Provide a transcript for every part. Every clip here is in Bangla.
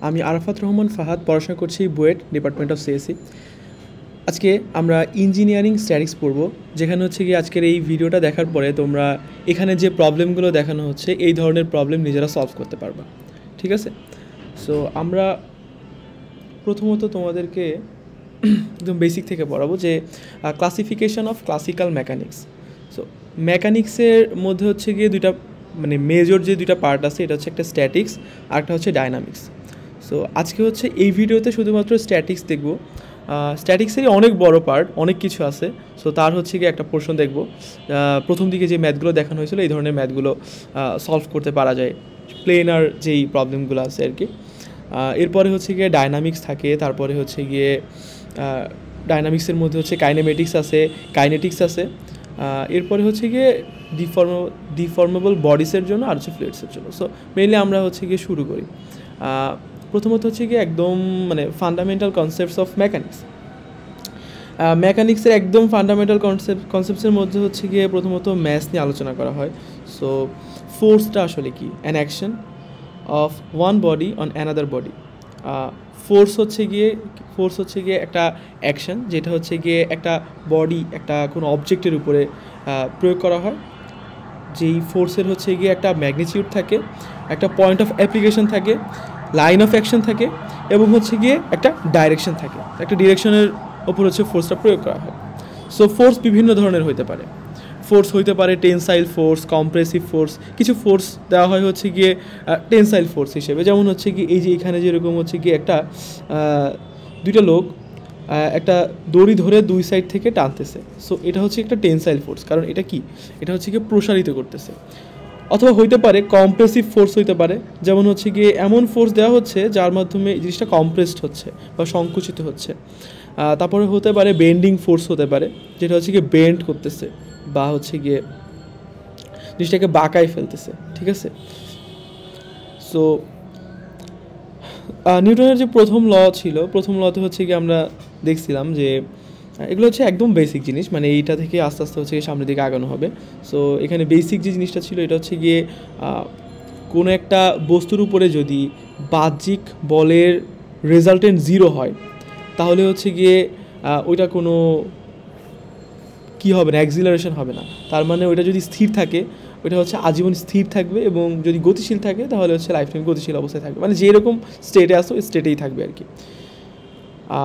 আমি আরাফাত রহমান ফাহাদ, পড়াশোনা করছি বুয়েট ডিপার্টমেন্ট অফ সিএসসি। আজকে আমরা ইঞ্জিনিয়ারিং স্ট্যাটিক্স পড়ব, যেখানে হচ্ছে কি আজকের এই ভিডিওটা দেখার পরে তোমরা এখানে যে প্রবলেমগুলো দেখানো হচ্ছে এই ধরনের প্রবলেম নিজেরা সলভ করতে পারবা। ঠিক আছে? সো আমরা প্রথমত তোমাদেরকে একদম বেসিক থেকে পড়াবো যে classification of classical mechanics. So মেকানিক্সের মধ্যে হচ্ছে গিয়ে দুইটা মেজর যে দুইটা পার্ট আছে, এটা হচ্ছে একটা স্ট্যাটিক্স আর একটা হচ্ছে ডায়নামিক্স। সো আজকে হচ্ছে এই ভিডিওতে শুধুমাত্র স্ট্যাটিক্স দেখব। স্ট্যাটিক্সেরই অনেক বড় পার্ট, অনেক কিছু আছে। সো তার হচ্ছে গিয়ে একটা পোর্শন দেখব। প্রথম দিকে যে ম্যাথগুলো দেখানো হয়েছিল এই ধরনের ম্যাথগুলো সলভ করতে পারা যায়, প্লেনার যেই প্রবলেমগুলো আছে আর কি। এরপরে হচ্ছে গিয়ে ডায়নামিক্স থাকে, তারপরে হচ্ছে গিয়ে ডায়নামিক্সের মধ্যে হচ্ছে কাইনেমেটিক্স আছে, কাইনেটিক্স আছে। এরপরে হচ্ছে গিয়ে ডিফর্মেবল বডিসের জন্য আর হচ্ছে ফ্লুইডসের জন্য। সো মেইনলি আমরা হচ্ছে গিয়ে শুরু করি। প্রথমত হচ্ছে গিয়ে একদম ফান্ডামেন্টাল কনসেপ্টস অফ মেকানিক্স। মেকানিক্সের একদম ফান্ডামেন্টাল কনসেপ্টসের মধ্যে হচ্ছে গিয়ে প্রথমত ম্যাথস নিয়ে আলোচনা করা হয়। সো ফোর্সটা আসলে কি? An action of one body on another body. Force হচ্ছে গিয়ে একটা অ্যাকশন, যেটা হচ্ছে গিয়ে একটা বডি, একটা কোনো অবজেক্টের উপরে প্রয়োগ করা হয়। যেই ফোর্সের হচ্ছে গিয়ে একটা ম্যাগনিটিউড থাকে, একটা পয়েন্ট অফ অ্যাপ্লিকেশন থাকে, লাইন অফ অ্যাকশন থাকে এবং হচ্ছে গিয়ে একটা ডাইরেকশন থাকে। একটা ডিরেকশনের ওপর হচ্ছে ফোর্সটা প্রয়োগ করা হয়। সো ফোর্স বিভিন্ন ধরনের হতে পারে। ফোর্স হইতে পারে টেনসাইল ফোর্স, কম্প্রেসিভ ফোর্স। কিছু ফোর্স দেওয়া হয় হচ্ছে গিয়ে টেনসাইল ফোর্স হিসেবে, যেমন হচ্ছে কি এই যে এখানে যেরকম হচ্ছে গিয়ে একটা দুইটা লোক একটা দড়ি ধরে দুই সাইড থেকে টানতেছে। সো এটা হচ্ছে একটা টেনসাইল ফোর্স, কারণ এটা কি, এটা হচ্ছে গিয়ে প্রসারিত করতেছে। অথবা হইতে পারে কম্প্রেসিভ ফোর্স হইতে পারে, যেমন হচ্ছে গিয়ে এমন ফোর্স দেওয়া হচ্ছে যার মাধ্যমে এই জিনিসটা কম্প্রেসড হচ্ছে বা সংকুচিত হচ্ছে। তারপরে হতে পারে বেন্ডিং ফোর্স হতে পারে, যেটা হচ্ছে গিয়ে বেন্ড করতেছে বা হচ্ছে গিয়ে জিনিসটাকে বাঁকায় ফেলতেছে। ঠিক আছে? সো নিউটনের যে প্রথম ল ছিল, প্রথম লতে হচ্ছে গিয়ে আমরা দেখছিলাম যে এগুলো হচ্ছে একদম বেসিক জিনিস, এইটা থেকে আস্তে আস্তে হচ্ছে গিয়ে সামনের দিকে আগানো হবে। সো এখানে বেসিক যে জিনিসটা ছিল এটা হচ্ছে গিয়ে কোনো একটা বস্তুর উপরে যদি বাহ্যিক বলের রেজাল্টেন্ট 0 হয়, তাহলে হচ্ছে গিয়ে ওইটা কোনো কী হবে না, অ্যাক্সিলারেশন হবে না। তার মানে ওইটা যদি স্থির থাকে ওইটা হচ্ছে আজীবন স্থির থাকবে, এবং যদি গতিশীল থাকে তাহলে হচ্ছে লাইফ টাইম গতিশীল অবস্থায় থাকবে, যেরকম স্টেটে আসো স্টেটেই থাকবে আর কি।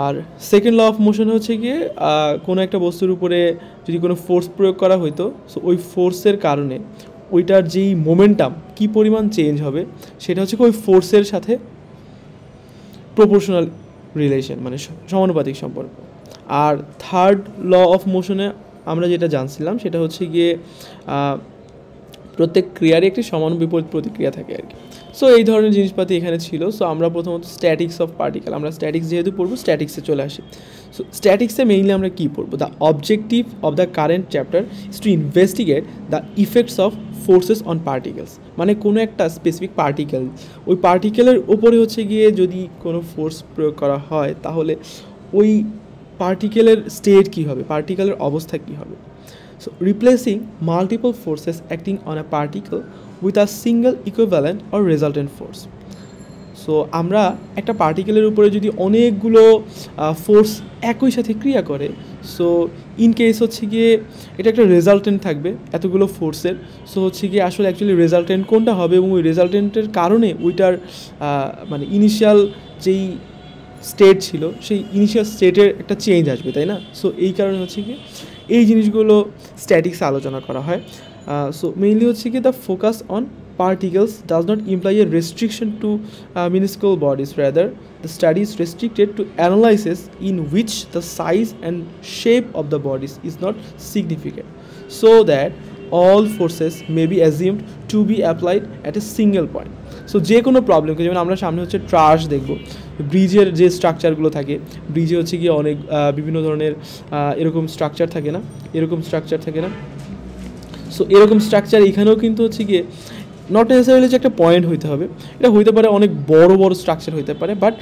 আর সেকেন্ড ল অফ মোশন হচ্ছে গিয়ে কোনো একটা বস্তুর উপরে যদি কোনো ফোর্স প্রয়োগ করা হইতো, সো ওই ফোর্সের কারণে ওইটার যেই মোমেন্টাম কী পরিমাণ চেঞ্জ হবে সেটা হচ্ছে ওই ফোর্সের সাথে প্রপোর্শনাল রিলেশন, সমানুপাতিক সম্পর্ক। আর থার্ড ল অফ মোশনে আমরা যেটা জানছিলাম সেটা হচ্ছে গিয়ে প্রত্যেক ক্রিয়ারই একটি সমান বিপরীত প্রতিক্রিয়া থাকে আর কি। সো এই ধরনের জিনিসপাতি এখানে ছিল। সো আমরা প্রথমত স্ট্যাটিক্স অফ পার্টিকেল, আমরা স্ট্যাটিক্স যেহেতু পড়বো স্ট্যাটিক্সে চলে আসি। সো স্ট্যাটিক্সে মেইনলি আমরা কী পড়বো? The objective of the current chapter is to investigate the effects of forces on particles. কোনো একটা স্পেসিফিক পার্টিকেল, ওই পার্টিকেলের ওপরে হচ্ছে গিয়ে যদি কোনো ফোর্স প্রয়োগ করা হয় তাহলে ওই পার্টিকেলের স্টেট কী হবে, পার্টিকেলের অবস্থা কী হবে। So replacing multiple forces acting on a particle with a single equivalent or resultant force. So আমরা একটা পার্টিকেলের উপরে যদি অনেকগুলো ফোর্স একই সাথে ক্রিয়া করে, সো ইন কেস হচ্ছে গিয়ে এটা একটা রেজাল্টেন্ট থাকবে এতগুলো ফোর্সের। সো হচ্ছে গিয়ে আসলে অ্যাকচুয়ালি রেজাল্টেন্ট কোনটা হবে, এবং ওই রেজাল্টেন্টের কারণে ওইটার ইনিশিয়াল যেই স্টেট ছিল সেই ইনিশিয়াল স্টেটের একটা চেঞ্জ আসবে, তাই না? সো এই কারণে হচ্ছে গিয়ে এই জিনিসগুলো স্ট্যাটিক্সে আলোচনা করা হয়। সো মেইনলি হচ্ছে কি the focus on particles does not imply a restriction to minuscule bodies. Rather, the study is restricted to analysis in which the size and shape of the bodies is not significant, so that all forces may be assumed to be applied at a single point. So যে কোনো প্রবলেমকে, যেমন আমরা সামনে হচ্ছে ট্রাস দেখব, ব্রিজের যে স্ট্রাকচারগুলো থাকে, ব্রিজে হচ্ছে গিয়ে অনেক বিভিন্ন ধরনের এরকম স্ট্রাকচার থাকে না, সো এরকম স্ট্রাকচার এখানেও কিন্তু হচ্ছে গিয়ে নট নেসেসারিলি যে একটা পয়েন্ট হইতে হবে, এটা হইতে পারে অনেক বড় বড় স্ট্রাকচার হইতে পারে, বাট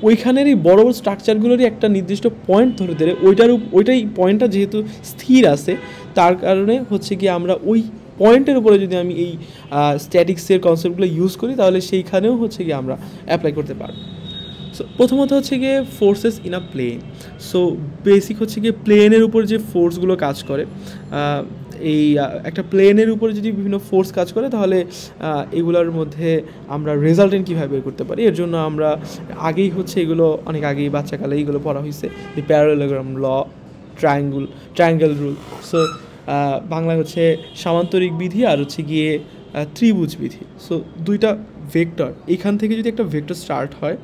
ওইখানের এই বড় বড় স্ট্রাকচারগুলোরই একটা নির্দিষ্ট পয়েন্ট ধরে ওইটাই পয়েন্টটা যেহেতু স্থির আছে, তার কারণে হচ্ছে গিয়ে আমরা ওই পয়েন্টের উপরে যদি আমি এই স্ট্যাটিক্সের কনসেপ্টগুলো ইউজ করি তাহলে সেইখানেও হচ্ছে গিয়ে আমরা অ্যাপ্লাই করতে পারব। সো প্রথমত হচ্ছে গিয়ে forces in a plane. So basic হচ্ছে গিয়ে প্লেনের উপর যে ফোর্সগুলো কাজ করে, এই একটা প্লেনের উপরে যদি বিভিন্ন ফোর্স কাজ করে তাহলে এগুলোর মধ্যে আমরা রেজাল্টেন্ট কীভাবে বের করতে পারি, এর জন্য আমরা আগেই হচ্ছে এগুলো অনেক আগেই বাচ্চাকালে এইগুলো পড়া হয়েছে, যে প্যারালেলোগ্রাম ল, ট্রায়াঙ্গেল রুল। সো বাংলায় হচ্ছে সামান্তরিক বিধি আর হচ্ছে গিয়ে ত্রিভুজ বিধি। সো দুইটা ভেক্টর, এখান থেকে যদি একটা ভেক্টর স্টার্ট হয়,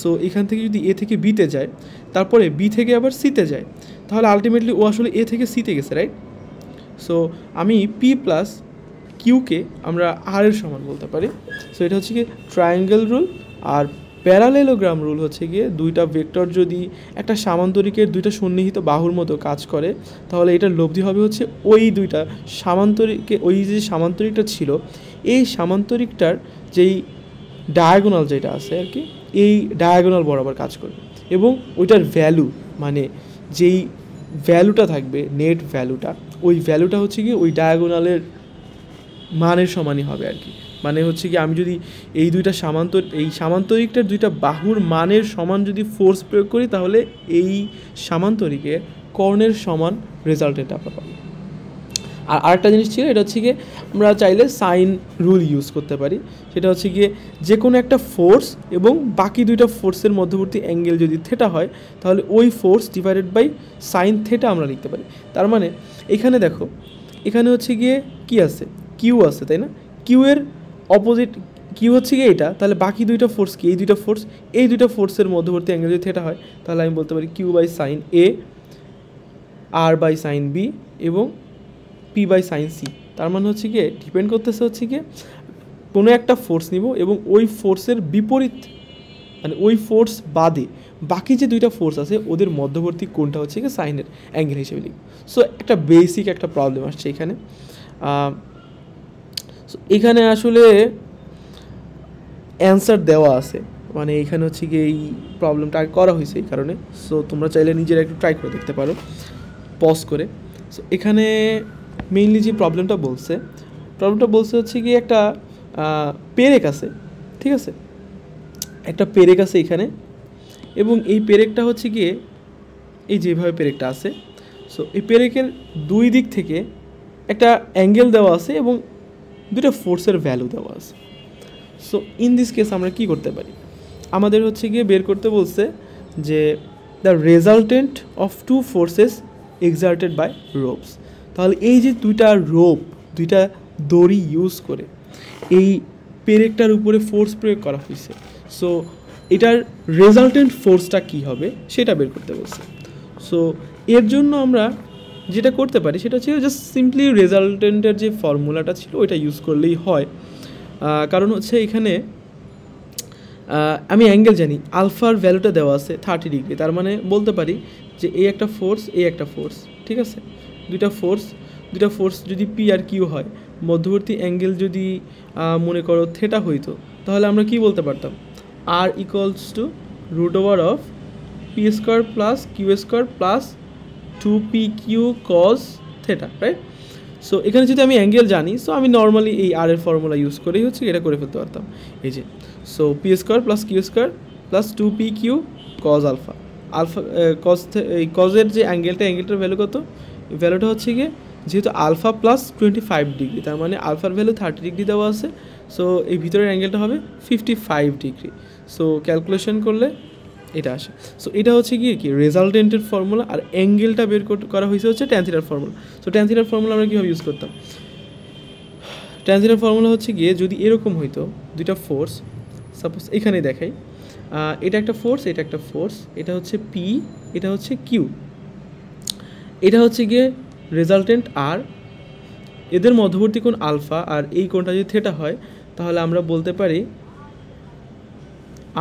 সো এখান থেকে যদি এ থেকে বিতে যায়, তারপরে বি থেকে আবার সিতে যায়, তাহলে আলটিমেটলি ও আসলে এ থেকে সিতে গেছে, রাইট? সো আমি পি প্লাস কিউকে আমরা আর এর সমান বলতে পারি। সো এটা হচ্ছে গিয়ে ট্রায়াঙ্গেল রুল। আর প্যারালেলোগ্রাম রুল হচ্ছে গিয়ে দুইটা ভেক্টর যদি একটা সামান্তরিকের দুইটা সন্নিহিত বাহুর মতো কাজ করে, তাহলে এটার লব্ধি হবে হচ্ছে ওই দুইটা সামান্তরিকে, ওই যে সামান্তরিকটা ছিল এই সামান্তরিকটার যেই ডায়াগোনাল যেটা আছে আর কি, এই ডায়াগোনাল বরাবর কাজ করবে, এবং ওইটার ভ্যালু মানে যেই ভ্যালুটা থাকবে, নেট ভ্যালুটা, ওই ভ্যালুটা হচ্ছে কি ওই ডায়াগোনালের মানের সমানই হবে আর কি। মানে হচ্ছে কি আমি যদি এই দুইটা সামান্তরিকটার দুইটা বাহুর মানের সমান যদি ফোর্স প্রয়োগ করি, তাহলে এই সামান্তরিকের কর্ণের সমান রেজাল্টেন্ট আমরা পাবো। আর আরেকটা জিনিস ছিল, এটা হচ্ছে গিয়ে আমরা চাইলে সাইন রুল ইউজ করতে পারি। সেটা হচ্ছে গিয়ে যে কোনো একটা ফোর্স এবং বাকি দুইটা ফোর্সের মধ্যবর্তী অ্যাঙ্গেল যদি থেটা হয়, তাহলে ওই force divided by sine theta আমরা লিখতে পারি। তার মানে এখানে দেখো, এখানে হচ্ছে গিয়ে কি আছে, কিউ আছে, তাই না? কিউ এর অপোজিট কিউ হচ্ছে গিয়ে এটা, তাহলে বাকি দুইটা ফোর্স কি, এই দুইটা ফোর্সের মধ্যবর্তী অ্যাঙ্গেল যদি থেটা হয়, তাহলে আমি বলতে পারি কিউ বাই সাইন এ, আর বাই সাইন বি এবং পি বাই সাইন সি। তার মানে হচ্ছে গিয়ে ডিপেন্ড করতেছে হচ্ছে গিয়ে কোনো একটা ফোর্স নিব এবং ওই ফোর্সের বিপরীত, মানে ওই ফোর্স বাদে বাকি যে দুইটা ফোর্স আছে ওদের মধ্যবর্তী কোণটা হচ্ছে গিয়ে সাইনের অ্যাঙ্গেল হিসেবে লিখব। সো একটা বেসিক একটা প্রবলেম আসছে এখানে। এখানে আসলে অ্যান্সার দেওয়া আছে, মানে এখানে হচ্ছে গিয়ে এই প্রবলেমটা আগে করা হয়েছে এই কারণে। সো তোমরা চাইলে নিজেরা একটু ট্রাই করে দেখতে পারো পজ করে। সো এখানে মেইনলি যে প্রবলেমটা বলছে হচ্ছে গিয়ে একটা পেরেক আছে, ঠিক আছে? একটা পেরেক আছে এখানে, এবং এই পেরেকটা হচ্ছে গিয়ে এই যেভাবে পেরেকটা আছে, সো এই পেরেকের দুই দিক থেকে একটা অ্যাঙ্গেল দেওয়া আছে এবং দুটো ফোর্সের ভ্যালু দেওয়া আছে। সো ইন দিস কেস আমরা কি করতে পারি, আমাদের হচ্ছে গিয়ে বের করতে বলছে যে the resultant of two forces exerted by ropes. তাহলে এই যে দুইটা দড়ি ইউজ করে এই পেরেকটার উপরে ফোর্স প্রয়োগ করা হয়েছে, সো এটার রেজাল্টেন্ট ফোর্সটা কী হবে সেটা বের করতে বলছে। সো এর জন্য আমরা যেটা করতে পারি সেটা ছিল জাস্ট সিম্পলি রেজাল্টেন্টের যে ফর্মুলাটা ছিল ওইটা ইউজ করলেই হয়। কারণ হচ্ছে এখানে আমি অ্যাঙ্গেল জানি, আলফার ভ্যালুটা দেওয়া আছে 30 ডিগ্রি, তার মানে বলতে পারি যে এই একটা ফোর্স, ঠিক আছে? দুইটা ফোর্স যদি পি আর কিউ হয়, মধ্যবর্তী অ্যাঙ্গেল যদি মনে করো থেটা হইতো, তাহলে আমরা কি বলতে পারতাম, R equals to root over of P square plus Q square plus 2pq cos theta, right? So এখানে যদি আমি অ্যাঙ্গেল জানি, সো আমি নর্মালি এই আর এর ফর্মুলা ইউজ করেই হচ্ছে এটা করে ফেলতে পারতাম। এই যে so P square plus Q square plus 2pq cos alpha এই কজের যে অ্যাঙ্গেলটার ভ্যালু কত, ভ্যালুটা হচ্ছে গিয়ে যেহেতু আলফা প্লাস 25 ডিগ্রি, তার মানে আলফার ভ্যালু 30 ডিগ্রি দেওয়া আছে, সো এই ভিতরের অ্যাঙ্গেলটা হবে 55 ডিগ্রি। সো ক্যালকুলেশন করলে এটা আসে। সো এটা হচ্ছে গিয়ে কি রেজাল্টেন্টের ফর্মুলা, আর অ্যাঙ্গেলটা বের করা হয়েছে হচ্ছে ট্যান থিটার ফর্মুলা। সো ট্যান থিটার ফর্মুলা আমরা কীভাবে ইউজ করতাম, ট্যান থিটার ফর্মুলা হচ্ছে গিয়ে যদি এরকম হইতো দুইটা ফোর্স, সাপোজ এখানে দেখাই, এটা একটা ফোর্স, এটা হচ্ছে পি, এটা হচ্ছে কিউ, এটা হচ্ছে গিয়ে রেজাল্টেন্ট আর, এদের মধ্যবর্তী কোণ আলফা, আর এই কোণটা যদি থেটা হয়, তাহলে আমরা বলতে পারি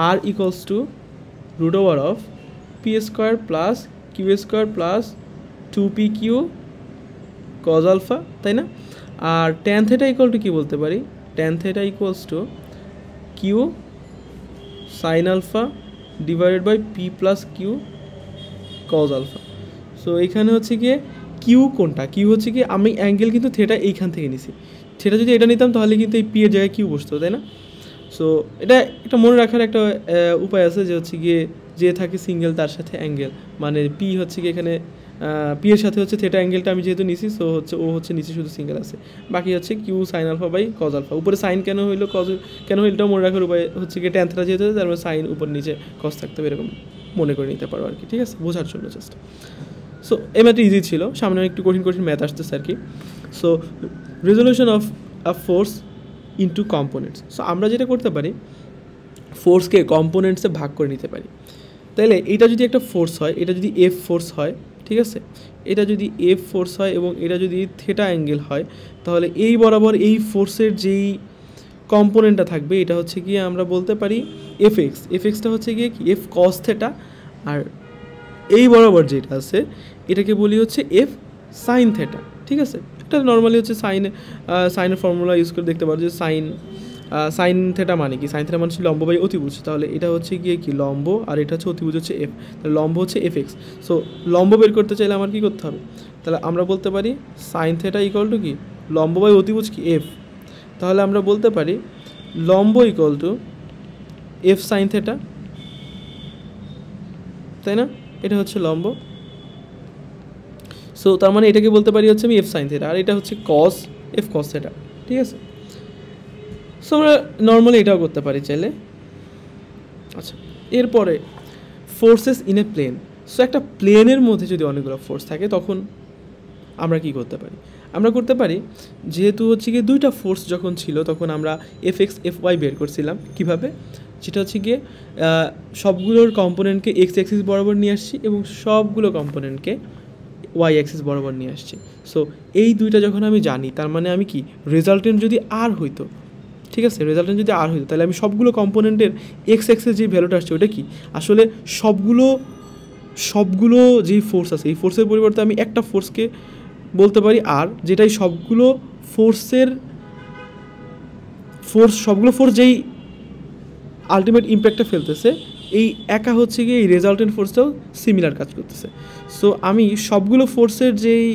R equals to root over of p square plus q square plus 2pq cos alpha, তাই না? আর tan theta ইকুয়াল টু কি বলতে পারি, tan theta equals to q sin alpha divided by p plus q cos alpha। So এখানে হচ্ছে গিয়ে কিউ কোনটা, কিউ হচ্ছে কি আমি অ্যাঙ্গেল কিন্তু থেটা এইখান থেকে নিছি, থেটা যদি এটা নিতাম তাহলে কিন্তু এই পি এর জায়গায় কিউ বসতো, তাই না? সো এটা একটা মনে রাখার একটা উপায় আছে যে হচ্ছে গিয়ে যে থাকে সিঙ্গেল তার সাথে অ্যাঙ্গেল, মানে পি হচ্ছে গিয়ে এখানে পি এর সাথে হচ্ছে থিটা অ্যাঙ্গেলটা আমি যেহেতু নিছি, সো হচ্ছে ও হচ্ছে নিচে শুধু সিঙ্গেল আছে, বাকি হচ্ছে Q sine alpha by cos alpha. উপরে সাইন কেন হইলো, কজ কেন হইলো, এটাও মনে রাখার উপায় হচ্ছে গিয়ে ট্যান থিটা যেহেতু তারপরে সাইন উপর নিচে কজ থাকতে হবে, এরকম মনে করে নিতে পারো আর কি, ঠিক আছে, বোঝার জন্য জাস্ট। সো এই ম্যাথটা ইজি ছিল, সামনে একটু কঠিন কঠিন ম্যাথ আসতেছে আর কি। So resolution of a force into components. So আমরা যেটা করতে পারি, ফোর্সকে কম্পোনেন্টসে ভাগ করে নিতে পারি। তাইলে এটা যদি একটা ফোর্স হয়, এটা যদি এফ ফোর্স হয়, ঠিক আছে, এটা যদি এফ ফোর্স হয় এবং এটা যদি থিটা অ্যাঙ্গেল হয়, তাহলে এই বরাবর এই ফোর্সের যেই কম্পোনেন্টটা থাকবে এটা হচ্ছে গিয়ে আমরা বলতে পারি এফ এক্স। এফ এক্সটা হচ্ছে গিয়ে কি এফ কস থিটা, আর এই বরাবর যেটা আছে এটাকে বলি হচ্ছে এফ সাইন থিটা, ঠিক আছে। এটা নর্মালি হচ্ছে সাইনের ফর্মুলা ইউজ করে দেখতে পারো যে সাইন থিটা মানে কি, সাইন থিটা মানে হচ্ছে লম্ব বাই অতিভুজ, তাহলে এটা হচ্ছে গিয়ে কি লম্ব আর এটা হচ্ছে অতিভুজ হচ্ছে এফ, তাহলে লম্ব হচ্ছে এফ এক্স। সো লম্ব বের করতে চাইলে আমার কী করতে হবে, তাহলে আমরা বলতে পারি সাইন থিটা ইকুয়াল টু কি লম্ব বাই অতিভুজ কি এফ, তাহলে আমরা বলতে পারি লম্ব equal to F sine theta, তাই না, এটা হচ্ছে লম্ব। সো তার মানে এটাকে বলতে পারি হচ্ছে আমি এফ সাইন থিটা, আর এটা হচ্ছে কস এফ কস থিটা, ঠিক আছে। সো আমরা নর্মালি এটাও করতে পারি চাইলে। আচ্ছা, এরপরে forces in a plane. So একটা প্লেনের মধ্যে যদি অনেকগুলো ফোর্স থাকে তখন আমরা কি করতে পারি, আমরা করতে পারি যেহেতু হচ্ছে গিয়ে দুইটা ফোর্স যখন ছিল তখন আমরা এফ এক্স এফ ওয়াই বের করছিলাম কীভাবে, যেটা হচ্ছে গিয়ে সবগুলোর কম্পোনেন্টকে এক্স অ্যাক্সিস বরাবর নিয়ে আসছি এবং সবগুলো কম্পোনেন্টকে ওয়াই অ্যাক্সিস বরাবর নিয়ে আসছি। সো এই দুইটা যখন আমি জানি তার মানে আমি কি রেজাল্টেন্ট যদি আর হইতো, ঠিক আছে, রেজাল্টেন্ট যদি আর হইতো তাহলে আমি সবগুলো কম্পোনেন্টের এক্স অ্যাক্সিস যে ভ্যালুটা আসছে ওটা কি আসলে সবগুলো যেই ফোর্স আছে এই ফোর্সের পরিবর্তে আমি একটা ফোর্সকে বলতে পারি আর, যেটাই সবগুলো ফোর্স যেই আলটিমেট ইম্প্যাক্টটা ফেলতেছে এই একা হচ্ছে গিয়ে এই রেজাল্টেন্ট ফোর্সটাও সিমিলার কাজ করতেছে। সো আমি সবগুলো ফোর্সের যেই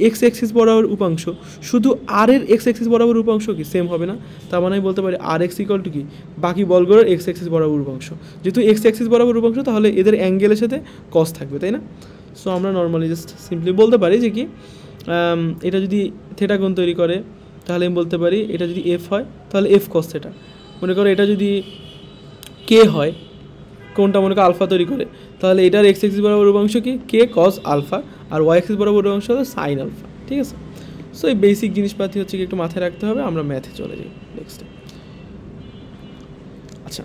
এক্স অ্যাক্সিস বরাবর উপাংশ, শুধু আর এর এক্স অ্যাক্সিস বরাবর উপাংশ কি সেম হবে না, তার মানে আমি বলতে পারি আর এক্স ইকুয়াল টু কি বাকি বলগুলোর এক্স অ্যাক্সিস বরাবর উপাংশ, যেহেতু এক্স অ্যাক্সিস বরাবর উপাংশ তাহলে এদের অ্যাঙ্গেলের সাথে কস থাকবে, তাই না। সো আমরা নর্মালি জাস্ট সিম্পলি বলতে পারি যে কি এটা যদি থিটা কোণ তৈরি করে তাহলে আমি বলতে পারি এটা যদি এফ হয় তাহলে এফ কস থিটা, মনে করো এটা যদি কে হয় কোনটা মনে করো আলফা তৈরি করে তাহলে এটার এক্স এক্সিস বরাবর উপাংশ কি কে কস আলফা আর ওয়াই এক্সিস বরাবর উপাংশ হলো সাইন আলফা, ঠিক আছে। সো এই বেসিক জিনিসপাতি হচ্ছে কি একটু মাথায় রাখতে হবে। আমরা ম্যাথে চলে যাই নেক্সটে। আচ্ছা,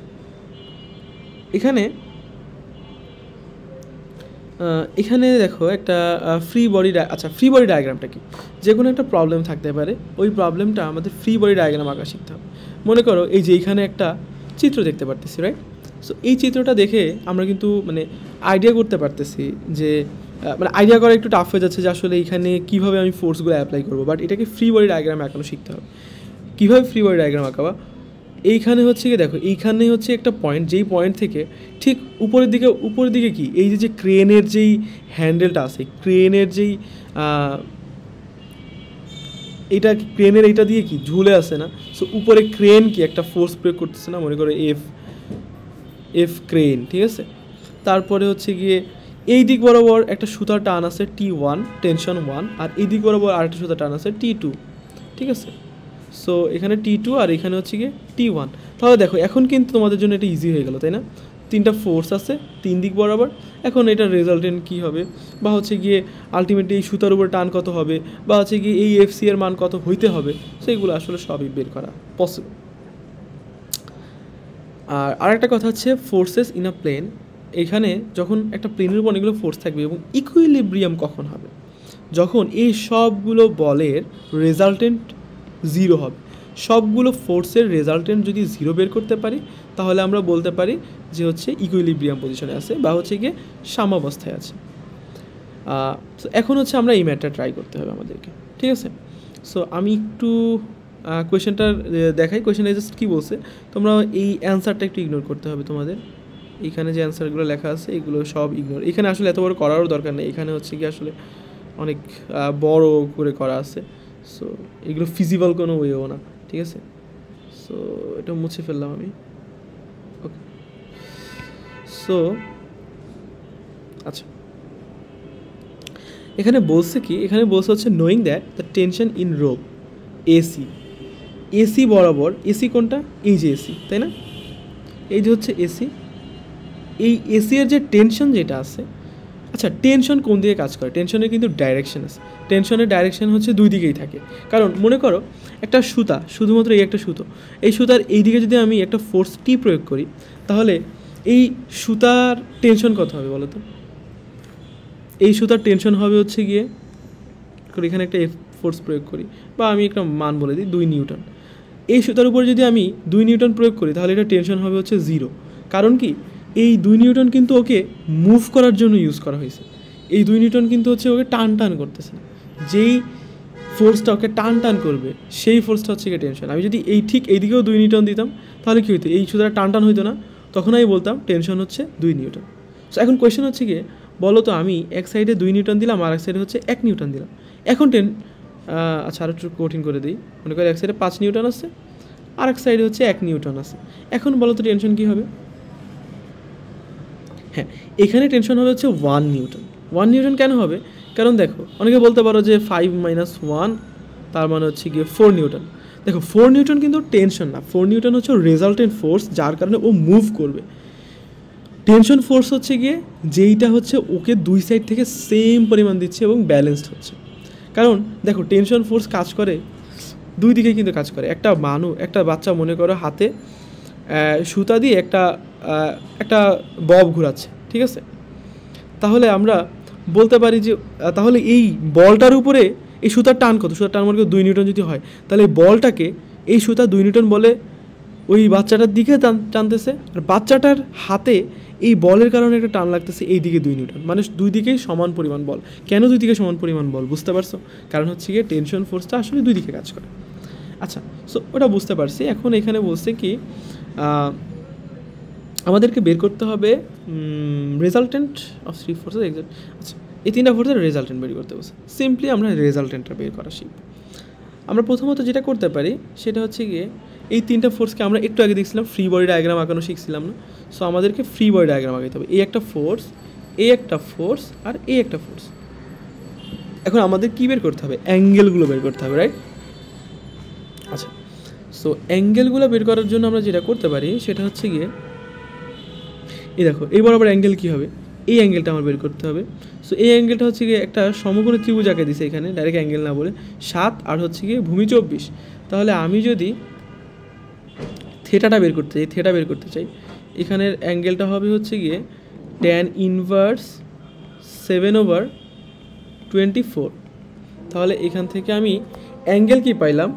এখানে দেখো একটা ফ্রি বডি ডায়াগ্রামটা কি, যে কোনো একটা প্রবলেম থাকতে পারে, ওই প্রবলেমটা আমাদের ফ্রি বডি ডায়াগ্রাম আঁকা শিখতে হবে। মনে করো এই যে এইখানে একটা চিত্র দেখতে পারতেছি, রাইট। সো এই চিত্রটা দেখে আমরা কিন্তু মানে আইডিয়া করতে পারতেছি যে মানে আইডিয়া করা একটু টাফ হয়ে যাচ্ছে যে আসলে এইখানে কীভাবে আমি ফোর্সগুলো অ্যাপ্লাই করবো, বাট এটাকে ফ্রি বডি ডায়াগ্রাম আঁকানো শিখতে হবে। কীভাবে ফ্রি বডি ডায়াগ্রাম আঁকাবা, এইখানে হচ্ছে কি দেখো এইখানে হচ্ছে একটা পয়েন্ট, যেই পয়েন্ট থেকে ঠিক উপরের দিকে কি এই যে ক্রেনের যেই হ্যান্ডেলটা আছে, ক্রেনের যেই ক্রেনের এইটা দিয়ে কি ঝুলে আসে না, সো উপরে ক্রেন কি একটা ফোর্স প্রয়োগ করতেছে না, মনে করো এফ ক্রেন, ঠিক আছে। তারপরে হচ্ছে গিয়ে এই দিক বরাবর একটা সুতার টান আছে T1 টেনশন 1, আর এই দিক বরাবর আরেকটা সুতার টান আছে T2, ঠিক আছে। সো এখানে T2 আর এখানে হচ্ছে গিয়ে T1। তাহলে দেখো এখন কিন্তু তোমাদের জন্য এটা ইজি হয়ে গেল, তাই না। তিনটা ফোর্স আছে তিন দিক বরাবর, এখন এটার রেজাল্টেন্ট কী হবে বা হচ্ছে গিয়ে আলটিমেটলি এই সুতার উপর টান কত হবে বা হচ্ছে গিয়ে এই এফসি এর মান কত হইতে হবে, সেইগুলো আসলে সবই বের করা পসিবল। আর আরেকটা কথা হচ্ছে ফোর্সেস ইন আ প্লেন। এখানে যখন একটা প্লেনের উপর অনেকগুলো ফোর্স থাকবে এবং ইকুইলিব্রিয়াম কখন হবে, যখন এই সবগুলো বলের রেজাল্টেন্ট জিরো হবে। সবগুলো ফোর্সের রেজাল্টেন্ট যদি জিরো বের করতে পারি তাহলে আমরা বলতে পারি যে হচ্ছে ইকুইলিব্রিয়াম পজিশনে আছে বা হচ্ছে গিয়ে সাম্যাবস্থায় আছে। এখন হচ্ছে আমরা এই ম্যাথটা ট্রাই করতে হবে আমাদেরকে, ঠিক আছে। সো আমি একটু কোয়েশ্চেনটা দেখাই। কোয়েশ্চেনটা জাস্ট কী বলছে, তোমরা এই অ্যান্সারটা একটু ইগনোর করতে হবে তোমাদের। এইখানে যে অ্যান্সারগুলো লেখা আছে এগুলো সব ইগনোর, এখানে আসলে এত বড় করারও দরকার নেই, এখানে হচ্ছে কি আসলে অনেক বড় করে করা আছে। সো এগুলো ফিজিবল কোনো ওয়েও না, ঠিক আছে। সো এটা মুছে ফেললাম আমি। ওকে, সো আচ্ছা, এখানে বলছে কি, এখানে বলছে হচ্ছে knowing that the tension in rope AC, AC বরাবর, এসি কোনটা, এই যে এসি, তাই না, এই যে হচ্ছে এসি, এই এসি এর যে টেনশন যেটা আছে, আচ্ছা টেনশন কোন দিকে কাজ করে, টেনশনের কিন্তু ডাইরেকশন আছে, টেনশনের ডাইরেকশন হচ্ছে দুই দিকেই থাকে। কারণ মনে করো একটা সুতা, শুধুমাত্র এই একটা সুতো, এই সুতার এই দিকে যদি আমি একটা ফোর্স টি প্রয়োগ করি, তাহলে এই সুতার টেনশন কত হবে বলো তো, এই সুতার টেনশন হবে হচ্ছে গিয়ে, এখানে একটা ফোর্স প্রয়োগ করি, বা আমি একটা মান বলে দিই 2 নিউটন, এই সুতার উপর যদি আমি 2 নিউটন প্রয়োগ করি তাহলে এটা টেনশন হবে হচ্ছে 0। কারণ কি, এই 2 নিউটন কিন্তু ওকে মুভ করার জন্য ইউজ করা হয়েছে, এই 2 নিউটন কিন্তু হচ্ছে ওকে টান টান করতেছে, যেই ফোর্সটা ওকে টান টান করবে সেই ফোর্সটা হচ্ছে গিয়ে টেনশন। আমি যদি এই ঠিক এই দিকেও 2 নিউটন দিতাম তাহলে কী হইতো, এই সুতাটা টান টান হইতো না, তখন আমি বলতাম টেনশন হচ্ছে 2 নিউটন। সো এখন কোয়েশ্চেন হচ্ছে গিয়ে, বলো তো আমি এক সাইডে 2 নিউটন দিলাম আর এক সাইডে হচ্ছে 1 নিউটন দিলাম, এখন আচ্ছা আরও একটু কঠিন করে দিই, মনে করি এক সাইডে 5 নিউটন আছে আর এক সাইডে হচ্ছে 1 নিউটন আছে, এখন বলো তো টেনশন কী হবে, হ্যাঁ এখানে টেনশন হবে হচ্ছে 1 নিউটন। 1 নিউটন কেন হবে, কারণ দেখো অনেকে বলতে পারো যে 5 - 1 তার মানে হচ্ছে গিয়ে 4 নিউটন, দেখো 4 নিউটন কিন্তু টেনশন না, 4 নিউটন হচ্ছে রেজাল্টেন্ট ফোর্স যার কারণে ও মুভ করবে। টেনশন ফোর্স হচ্ছে গিয়ে যেইটা হচ্ছে ওকে দুই সাইড থেকে সেম পরিমাণ দিচ্ছে এবং ব্যালেন্সড হচ্ছে। কারণ দেখো টেনশন ফোর্স কাজ করে দুই দিকে কিন্তু কাজ করে, একটা বাচ্চা মনে করো হাতে সুতা দিয়ে একটা বব ঘোরাচ্ছে, ঠিক আছে, তাহলে আমরা বলতে পারি যে তাহলে এই বলটার উপরে এই সুতার টান কত, সুতার টান মনে করো 2 নিউটন যদি হয়, তাহলে এই বলটাকে এই সুতা 2 নিউটন বলে ওই বাচ্চাটার দিকে টানতেছে, আর বাচ্চাটার হাতে এই বলের কারণে একটা টান লাগতেছে এই দিকে 2 নিউটন, মানে দুই দিকেই সমান পরিমাণ বল। কেন দুই দিকে সমান পরিমাণ বল বুঝতে পারছো, কারণ হচ্ছে গিয়ে টেনশন ফোর্সটা আসলে দুই দিকে কাজ করে। আচ্ছা, সো ওটা বুঝতে পারছি। এখন এখানে বলছে কি আমাদেরকে বের করতে হবে রেজাল্টেন্ট অফ 3 ফোর্সেস এক্সাক্ট। আচ্ছা, এই 3টা ফোর্সের রেজাল্টেন্ট বের করতে বলছে, সিম্পলি আমরা রেজাল্টেন্টটা বের করা শিখব। আমরা প্রথমত যেটা করতে পারি সেটা হচ্ছে গিয়ে এই 3টা ফোর্সকে আমরা একটু আগে দেখছিলাম ফ্রি বডি ডায়াগ্রাম আঁকানো শিখছিলাম না, সো আমাদেরকে ফ্রি বডি ডায়াগ্রাম আঁকাতে হবে। এই একটা ফোর্স, এই একটা ফোর্স আর এই একটা ফোর্স। এখন আমাদের কী বের করতে হবে, অ্যাঙ্গেলগুলো বের করতে হবে, রাইট? আচ্ছা, সো অ্যাঙ্গেলগুলো বের করার জন্য আমরা যেটা করতে পারি সেটা হচ্ছে গিয়ে এই দেখো এই বরাবর অ্যাঙ্গেল কী হবে, এই অ্যাঙ্গেলটা আমার বের করতে হবে। সো এই অ্যাঙ্গেলটা হচ্ছে গিয়ে একটা সমকোণী ত্রিভুজ আঁকে দিছে এখানে, ডাইরেক্ট অ্যাঙ্গেল না বলে 7 আর হচ্ছে গিয়ে ভূমি 24। তাহলে আমি যদি থেটাটা বের করতে চাই, এখানের অ্যাঙ্গেলটা হবে হচ্ছে গিয়ে tan ইনভার্স 7/24। তাহলে এখান থেকে আমি অ্যাঙ্গেল কি পাইলাম,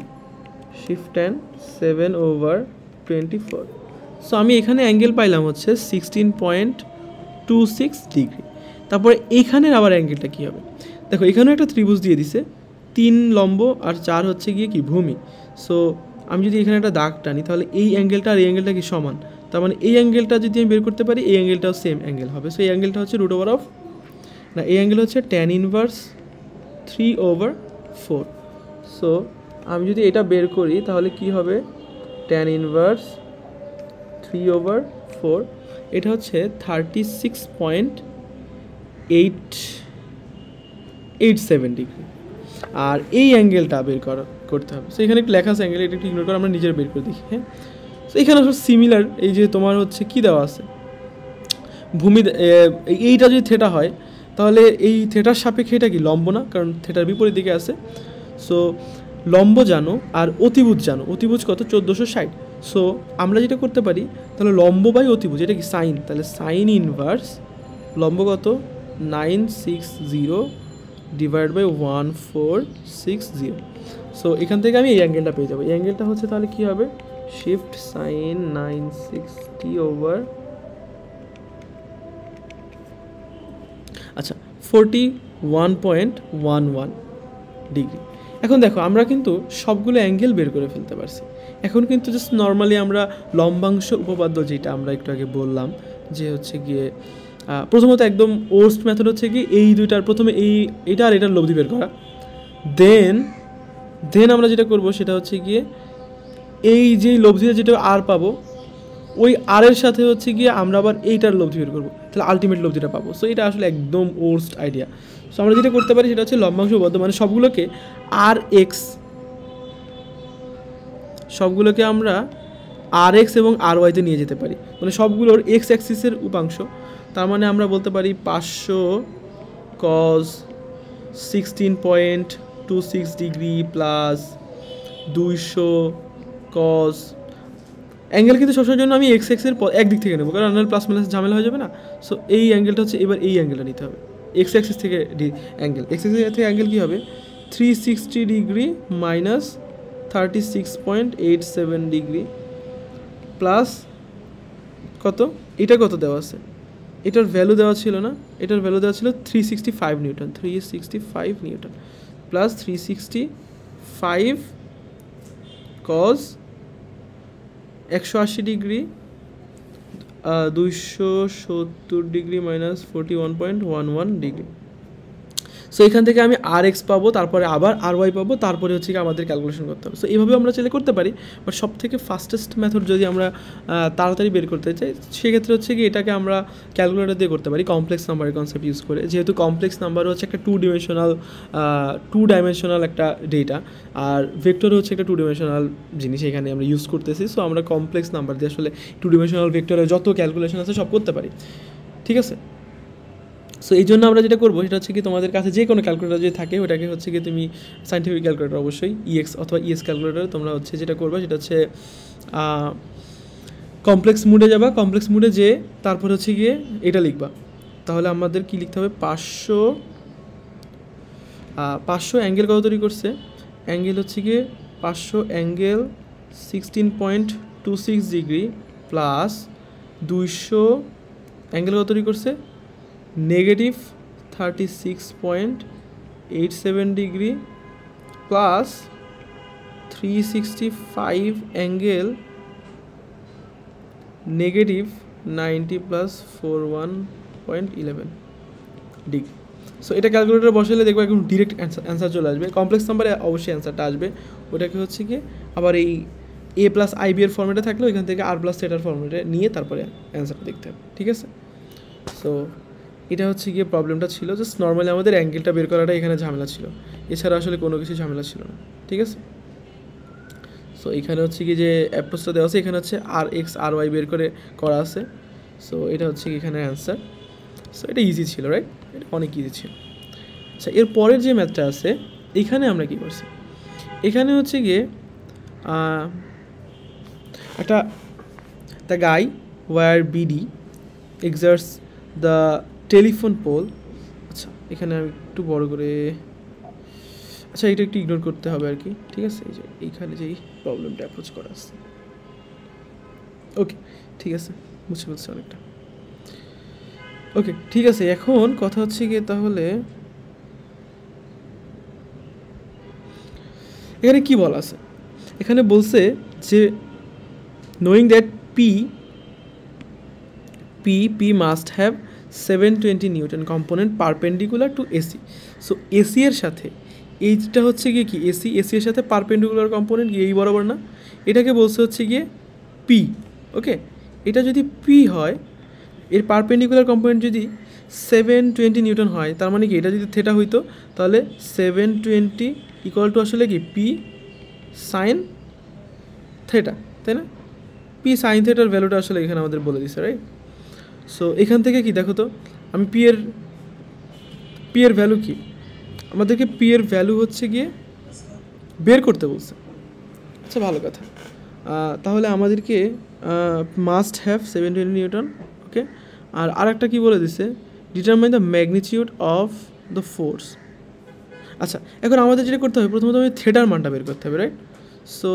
শিফট tan 7/24। সো আমি এখানে অ্যাঙ্গেল পাইলাম হচ্ছে 16.26 ডিগ্রি। তারপরে এখানের আবার অ্যাঙ্গেলটা কী হবে, দেখো এখানেও একটা ত্রিভুজ দিয়ে দিছে, 3 লম্ব আর 4 হচ্ছে গিয়ে কি ভূমি। সো আমি যদি এখানে একটা দাগ টানি তাহলে এই অ্যাঙ্গেলটা আর এই অ্যাঙ্গেলটা কি সমান, তার মানে এই অ্যাঙ্গেলটা যদি আমি বের করতে পারি এই অ্যাঙ্গেলটাও সেম অ্যাঙ্গেল হবে। সো এই অ্যাঙ্গেলটা হচ্ছে এই অ্যাঙ্গেল হচ্ছে tan ইনভার্স 3/4। সো আমি যদি এটা বের করি তাহলে কি হবে, tan ইনভার্স 3/4, এটা হচ্ছে 36.887 ডিগ্রি। আর এই অ্যাঙ্গেলটা বের করতে হবে। সো এখানে একটু লেখা আছে অ্যাঙ্গেল, এটা একটু ইগনোর করে আমরা নিজের বের করে দেখি। হ্যাঁ, সো এখানে আসলে সিমিলার, এই যে তোমার হচ্ছে কি দেওয়া আছে ভূমি, এইটা যদি থেটা হয় তাহলে এই থেটার সাপেক্ষে এটা কি লম্ব না, কারণ থেটার বিপরীত দিকে আছে। সো লম্ব জানো আর অতিভুজ জানো, অতিভুজ কত 1460। সো আমরা যেটা করতে পারি তাহলে লম্ব বাই অতিভুজ, এটা কি সাইন, তাহলে সাইন ইনভার্স লম্ব কত 960 ডিভাইড বাই 1460। সো এখান থেকে আমি এই অ্যাঙ্গেলটা পেয়ে যাবো। এই অ্যাঙ্গেলটা হচ্ছে তাহলে কী হবে, শিফট সাইন 960 আচ্ছা 41.11 ডিগ্রি। এখন দেখো আমরা কিন্তু সবগুলো অ্যাঙ্গেল বের করে ফেলতে পারছি। এখন কিন্তু জাস্ট নর্মালি আমরা লম্বাংশ উপপাদ্য যেটা আমরা একটু আগে বললাম যে হচ্ছে গিয়ে প্রথমত একদম ওর্স্ট মেথড হচ্ছে কি এই দুইটার প্রথমে এইটা আর এটার লব্ধি বের করা, দেন আমরা যেটা করব সেটা হচ্ছে গিয়ে এই যে লব্ধিটা যেটা আর পাবো ওই আর এর সাথে হচ্ছে গিয়ে আমরা আবার এইটার লব্ধি বের করবো, তাহলে আলটিমেট লব্ধিটা পাবো। সো এটা আসলে একদম ওর্স্ট আইডিয়া। সো আমরা যেটা করতে পারি সেটা হচ্ছে লভ্যাংশ বদ্ধ, মানে সবগুলোকে আর এক্স, সবগুলোকে আমরা আর এক্স এবং আর ওয়াইতে নিয়ে যেতে পারি, মানে সবগুলোর এক্স অ্যাক্সিসের উপাংশ। তার মানে আমরা বলতে পারি 500 cos 16.26 degree plus 200 cos angle, কিন্তু সবসময়ের জন্য আমি এক্স এক্সের একদিক থেকে নেবো, কারণ নাহলে প্লাস মাইনাস ঝামেলা হয়ে যাবে না। সো এই অ্যাঙ্গেলটা হচ্ছে, এবার এই অ্যাঙ্গেলটা নিতে হবে এক্স অ্যাক্সিস থেকে অ্যাঙ্গেল, এক্স অ্যাক্সিস থেকে অ্যাঙ্গেল কী হবে 360 ডিগ্রি মাইনাস 36.87 ডিগ্রি প্লাস কত, এটা কত দেওয়া আছে, এটার ভ্যালু দেওয়া ছিল না, এটার ভ্যালু দেওয়া ছিল 365 newton, 365 newton plus 365 cos 180 degree 270 degree minus 41.11 degree. So এখান থেকে আমি আর এক্স পাবো, তারপরে আবার আর ওয়াই পাবো, তারপরে হচ্ছে কি আমাদের ক্যালকুলেশন করতে হবে। সো এইভাবে আমরা চাইলে করতে পারি, বাট সব থেকে ফাস্টেস্ট মেথড যদি আমরা তাড়াতাড়ি বের করতে চাই সেক্ষেত্রে হচ্ছে কি এটাকে আমরা ক্যালকুলেটর দিয়ে করতে পারি, কমপ্লেক্স নাম্বারের কনসেপ্ট ইউজ করে। যেহেতু কমপ্লেক্স নাম্বার হচ্ছে একটা টু ডাইমেনশনাল একটা ডেটা, আর ভেক্টর হচ্ছে একটা টু ডাইমেনশনাল জিনিস এখানে আমরা ইউজ করতেছি। সো আমরা কমপ্লেক্স নাম্বার দিয়ে আসলে টু ডাইমেনশনাল ভেক্টরের যত ক্যালকুলেশন আছে সব করতে পারি, ঠিক আছে। সো এই জন্য আমরা যেটা করবো সেটা হচ্ছে কি তোমাদের কাছে যে কোনো ক্যালকুলেটর যদি থাকে ওটাকে হচ্ছে কি তুমি সাইন্টিফিক ক্যালকুলেটর অবশ্যই ইএক্স অথবা ইএস ক্যালকুলেটর তোমরা হচ্ছে যেটা করবা সেটা হচ্ছে কমপ্লেক্স মুডে যাবা, কমপ্লেক্স মুডে যে তারপর হচ্ছে গিয়ে এটা লিখবা। তাহলে আমাদের কি লিখতে হবে 500 অ্যাঙ্গেল কত তৈরি করছে, অ্যাঙ্গেল হচ্ছে গিয়ে 500 অ্যাঙ্গেল 16.26 ডিগ্রি প্লাস 200 অ্যাঙ্গেল কত তৈরি করছে negative 36.87 degree plus 365 angle negative 90 plus 41.11 degree. So এটা ক্যালকুলেটরে বসালে দেখবো একদম ডিরেক্ট অ্যান্সার চলে আসবে। কমপ্লেক্স নাম্বারে অবশ্যই অ্যান্সারটা আসবে, ওটাকে হচ্ছে কি আবার এই এ প্লাস আইবি এর ফর্মেটে থাকলে ওইখান থেকে আর প্লাস সেটার ফর্মেটে নিয়ে তারপরে অ্যান্সারটা দেখতে হবে, ঠিক আছে। সো এটা হচ্ছে গিয়ে প্রবলেমটা ছিল, জাস্ট নর্মালি আমাদের অ্যাঙ্গেলটা বের করাটা এখানে ঝামেলা ছিল, এছাড়া আসলে কোনো কিছু ঝামেলা ছিল না, ঠিক আছে। সো এখানে হচ্ছে কি যে অ্যাপ্রোচটা দেওয়া আছে, এখানে হচ্ছে আর এক্স আর ওয়াই বের করে করা আছে। সো এটা হচ্ছে কি এখানে অ্যান্সার। সো এটা ইজি ছিল, রাইট, এটা অনেক ইজি ছিল। আচ্ছা, এর পরের যে ম্যাথটা আছে এখানে আমরা কী করছি, এখানে হচ্ছে গিয়ে একটা guy wire BD exerts the telephone pole. আচ্ছা, এখানে আমি একটু বড় করে, আচ্ছা এটা একটু ইগনোর করতে হবে আর কি, ঠিক আছে। এই যে এইখানে যেই প্রবলেমটা অ্যাপ্রোচ করা আছে, ওকে ঠিক আছে, বুঝতে পারছি অনেকটা, ওকে ঠিক আছে। এখন কথা হচ্ছে গিয়ে তাহলে এখানে কি বলা আছে, এখানে বলছে যে knowing that P must have 720 Newton component perpendicular to AC. So AC এর সাথে এইটা হচ্ছে গিয়ে কি এসি এর সাথে পারপেন্ডিকুলার কম্পোনেন্ট এই বরাবর না, এটাকে বলছে হচ্ছে গিয়ে পি। ওকে, এটা যদি পি হয়, এর পারপেন্ডিকুলার কম্পোনেন্ট যদি 720 নিউটন হয়, তার মানে কি এটা যদি থেটা হইতো তাহলে 720 ইকুয়াল টু আসলে কি পি সাইন থেটা, তাই না। পি সাইন থেটার ভ্যালুটা আসলে এখানে আমাদের বলে দিচ্ছে, রাইট। সো এখান থেকে কি দেখো তো, আমি পি এর ভ্যালু কি, আমাদেরকে পি এর ভ্যালু হচ্ছে গিয়ে বের করতে বলছে। আচ্ছা ভালো কথা, তাহলে আমাদেরকে মাস্ট হ্যাভ 720 নিউটন, ওকে। আর আরেকটা কী বলে দিছে, determine the magnitude of the force. আচ্ছা, এখন আমাদের যেটা করতে হবে প্রথমত আমি থেটার মানটা বের করতে হবে, রাইট। সো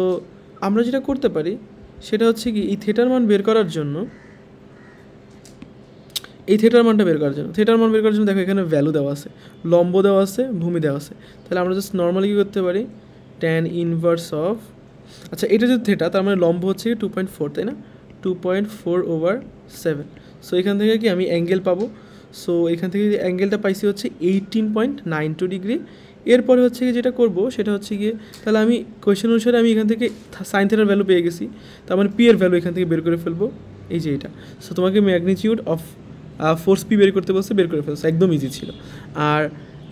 আমরা যেটা করতে পারি সেটা হচ্ছে কি এই থেটার মান বের করার জন্য, থেটার মান বের করার জন্য দেখো এখানে ভ্যালু দেওয়া আছে, লম্ব দেওয়া আছে, ভূমি দেওয়া আছে। তাহলে আমরা জাস্ট নর্মালি কী করতে পারি, ট্যান ইনভার্স অফ, আচ্ছা এটা যদি থেটা তার মানে লম্ব হচ্ছে 2.4, তাই না, 2.4/7। সো এখান থেকে কি আমি অ্যাঙ্গেল পাবো। সো এখান থেকে অ্যাঙ্গেলটা পাইছি হচ্ছে 18.92 ডিগ্রি এরপরে হচ্ছে গিয়ে যেটা করব সেটা হচ্ছে গিয়ে তাহলে আমি কোয়েশ্চেন অনুসারে আমি এখান থেকে সাইন থিটার ভ্যালু পেয়ে গেছি, তার মানে পি এর ভ্যালু এখান থেকে বের করে ফেলবো, এই যে এটা। সো তোমাকে ম্যাগনিটিউড অফ ফোর্স পি বের করতে বলছে, বের করে ফেলছে, একদম ইজি ছিল। আর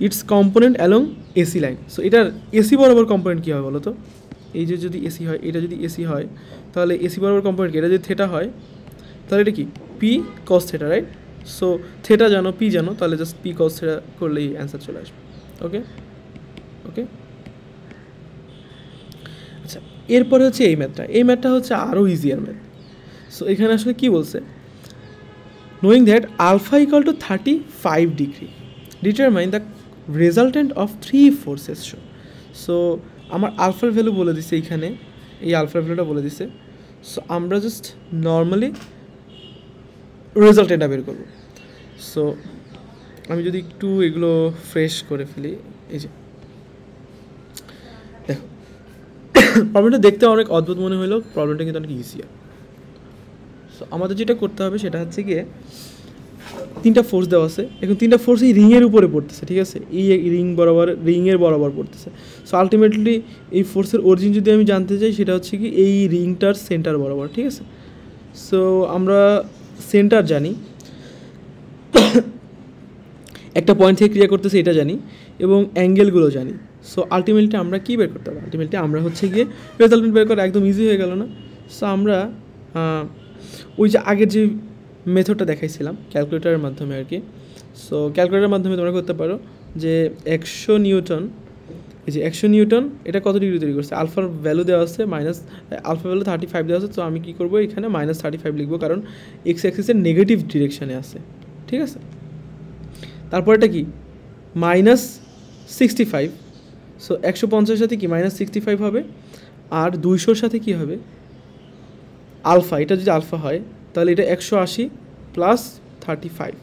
its component along AC line, so এটার এসি বরাবর কম্পোনেন্ট কী হয় বলো তো? এই যে যদি এসি হয়, এটা যদি এসি হয় তাহলে এসি বরাবর কম্পোনেন্ট কি? এটা যদি থেটা হয় তাহলে এটা কি P cos theta, right? So theta জানো, পি জানো, তাহলে জাস্ট পি কস থেটা করলেই অ্যান্সার চলে আসবে। ওকে ওকে আচ্ছা, এরপরে হচ্ছে এই ম্যাথটা। এই ম্যাথটা হচ্ছে আরও ইজিয়ার ম্যাথ। সো এখানে আসলে কী বলছে, knowing that alpha equal to 35 degree determine the resultant of 3 forces show. So আমার আলফার ভ্যালু বলে দিছে এইখানে, এই আলফার ভ্যালুটা বলে দিছে। সো আমরা জাস্ট নর্মালি রেজাল্টেন্টটা বের করবো। সো আমি যদি একটু এগুলো ফ্রেশ করে ফেলি, এই যে দেখো প্রবলেমটা দেখতে অনেক অদ্ভুত মনে হলো, প্রবলেমটা কিন্তু অনেক ইজিয়ার। সো আমাদের যেটা করতে হবে সেটা হচ্ছে গিয়ে 3টা ফোর্স দেওয়া আছে, এখন 3টা ফোর্স এই রিংয়ের উপরে পড়তেছে, ঠিক আছে? এই রিং বরাবর, রিংয়ের বরাবর পড়তেছে। সো আলটিমেটলি এই ফোর্সের অরিজিন যদি আমি জানতে চাই সেটা হচ্ছে কি এই রিংটার সেন্টার বরাবর, ঠিক আছে? সো আমরা সেন্টার জানি, একটা পয়েন্ট থেকে ক্রিয়া করতেছে এটা জানি, এবং অ্যাঙ্গেলগুলো জানি। সো আলটিমেটলি আমরা কী বের করতে হবে? আলটিমেটলি আমরা হচ্ছে গিয়ে রেজাল্টেন্ট বের করা একদম ইজি হয়ে গেল না? সো আমরা ওই যে আগের যে মেথডটা দেখাইছিলাম ক্যালকুলেটারের মাধ্যমে আর কি, সো ক্যালকুলেটারের মাধ্যমে তোমরা করতে পারো যে 100 নিউটন, এই যে 100 নিউটন এটা কত ডিগ্রি তৈরি করছে? আলফার ভ্যালু দেওয়া আছে আলফা ভ্যালু 35 দেওয়া আছে। তো আমি কী করবো, এখানে -35 লিখবো, কারণ এক্স অ্যাক্সিসের নেগেটিভ ডিরেকশানে আছে, ঠিক আছে? তারপর এটা কি -65, সো 150 সাথে কি -65 হবে, আর 200 সাথে কি হবে আলফা, এটা যদি আলফা হয় তাহলে এটা 180 + 35,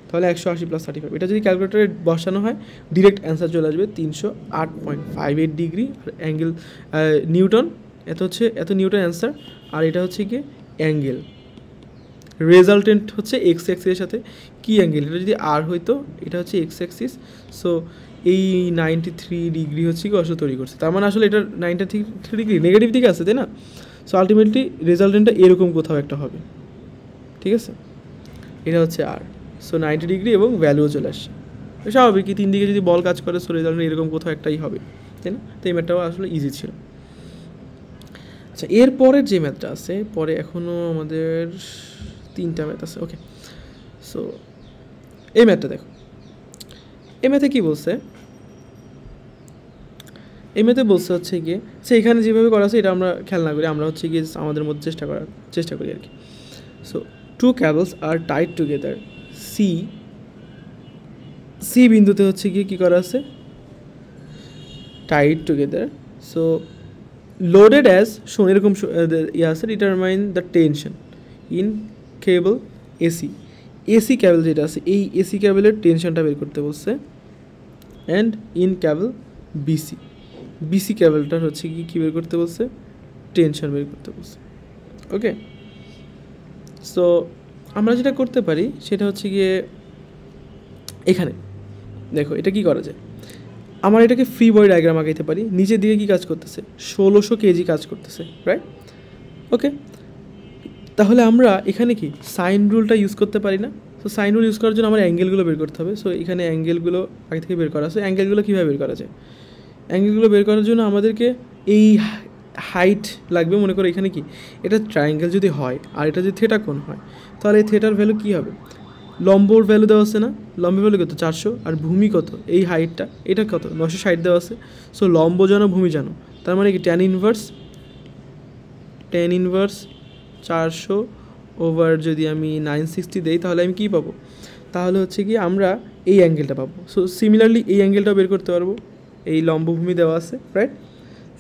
তাহলে 180 + 35, এটা যদি ক্যালকুলেটারে বসানো হয় ডিরেক্ট অ্যান্সার চলে আসবে 308.58 ডিগ্রি। আর অ্যাঙ্গেল নিউটন, এত নিউটন অ্যান্সার। আর এটা হচ্ছে কি অ্যাঙ্গেল, রেজাল্টেন্ট হচ্ছে এক্স অ্যাক্সিসের সাথে কী অ্যাঙ্গেল, এটা যদি আর হইতো, এটা হচ্ছে এক্স অ্যাক্সিস। সো এই 93 ডিগ্রি হচ্ছে কি আসলে তৈরি করছে, তার মানে আসলে এটা 93 ডিগ্রি নেগেটিভ দিকে আছে, তাই না? সো আলটিমেটলি রেজাল্টেন্টটা এরকম কোথাও একটা হবে, ঠিক আছে? এটা হচ্ছে আর, সো 90 ডিগ্রি এবং ভ্যালুও চলে আসছে। স্বাভাবিক কি 3 দিকে যদি বল কাজ করে, সো রেজাল্টেন্ট এরকম কোথাও একটাই হবে, তাই না? তো এই ম্যাথটাও আসলে ইজি ছিল। আচ্ছা, এরপরের যে ম্যাথটা আছে, পরে এখনও আমাদের 3টা ম্যাথ আছে। ওকে, সো এই ম্যাথটা দেখো, এই ম্যাথে কী বলছে? এই ম্যাথে বলছে হচ্ছে গিয়ে সে এখানে যেভাবে করা আছে এটা আমরা খেয়াল না করি, আমরা হচ্ছে গিয়ে আমাদের মধ্যে চেষ্টা করি আর কি। So 2 cables are tied together, C বিন্দুতে হচ্ছে গিয়ে কী করা আছে, tied together. So loaded as shown, এরকম ইয়ে আছে, determine the tension in cable AC cable যেটা আছে, এই এসি ক্যাবেলের টেনশনটা বের করতে বলছে। অ্যান্ড ইন ক্যাবেল বিসি ক্যাবেলটার হচ্ছে কি কী বের করতে বলছে, টেনশন বের করতে বলছে। ওকে, সো আমরা যেটা করতে পারি সেটা হচ্ছে গিয়ে এখানে দেখো এটা কি করা যায়, আমার এটাকে ফ্রি বডি ডায়াগ্রাম আঁকাইতে পারি। নিচের দিকে কি কাজ করতেছে, 1600 কেজি কাজ করতেছে, রাইট? ওকে, তাহলে আমরা এখানে কি সাইন রুলটা ইউজ করতে পারি না? সো সাইন রুল ইউজ করার জন্য আমার অ্যাঙ্গেলগুলো বের করতে হবে। সো এখানে অ্যাঙ্গেলগুলো আগে থেকে বের করা আছে। অ্যাঙ্গেলগুলো কীভাবে বের করা যায়? অ্যাঙ্গেলগুলো বের করার জন্য আমাদেরকে এই হাইট লাগবে। মনে করো এখানে কি এটা ট্রায়াঙ্গেল যদি হয় আর এটা যদি থেটা কোণ হয়, তাহলে এই থেটার ভ্যালু কী হবে? লম্বর ভ্যালু দেওয়া আছে না, লম্বের ভ্যালু কত 400, আর ভূমি কত, এই হাইটটা এটা কত 960 দেওয়া আছে। সো লম্ব জানো ভূমি জানো, তার মানে কি ট্যান ইনভার্স 400 ওভার যদি আমি 960 দেই তাহলে আমি কী পাবো? তাহলে হচ্ছে কি আমরা এই অ্যাঙ্গেলটা পাবো। সো সিমিলারলি এই অ্যাঙ্গেলটাও বের করতে পারবো, এই লম্বভূমি দেওয়া আছে, রাইট?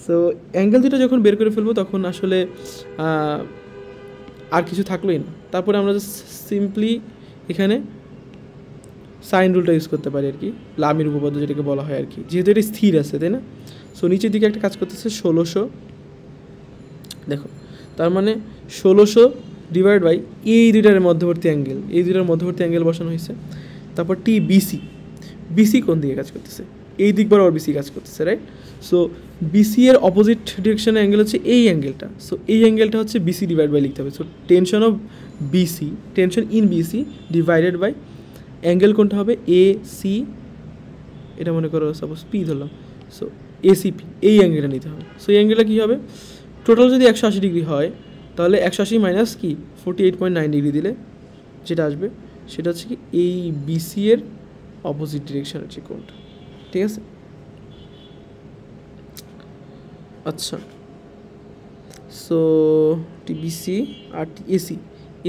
সো অ্যাঙ্গেল দুটো যখন বের করে ফেলবো তখন আসলে আর কিছু থাকলোই না। তারপরে আমরা সিম্পলি এখানে সাইন রুলটা ইউজ করতে পারি আর কি, লামির উপপাদ্য যেটাকে বলা হয় আর কি, যেহেতু এটা স্থির আছে, তাই না? সো নিচের দিকে একটা কাজ করতেছে 1600, দেখো তার মানে 1600 ডিভাইড বাই এই দুইটার মধ্যবর্তী অ্যাঙ্গেল বসানো হয়েছে। তারপর বিসি কোন দিকে কাজ করতেছে? এই দিক বরাবর বিসি কাজ করতেছে, রাইট? সো বিসি এর অপোজিট ডিরেকশনের অ্যাঙ্গেল হচ্ছে এই অ্যাঙ্গেলটা। সো এই অ্যাঙ্গেলটা হচ্ছে বিসি ডিভাইড বাই লিখতে হবে। So tension of BC, tension in BC divided by angle কোনটা হবে, এ সি, এটা মনে করো সাপোজ পি ধরলাম। সো এসিপি, এই অ্যাঙ্গেলটা নিতে হবে। সো এই অ্যাঙ্গেলটা কী হবে, টোটাল যদি 180 ডিগ্রি হয় তাহলে 180 মাইনাস কি 48.9 ডিগ্রি দিলে যেটা আসবে সেটা হচ্ছে কি এই বিসি এর অপোজিট ডিরেকশনের যে কোণটা, ঠিক আছে? আচ্ছা, সো টিবিসি আর এসি,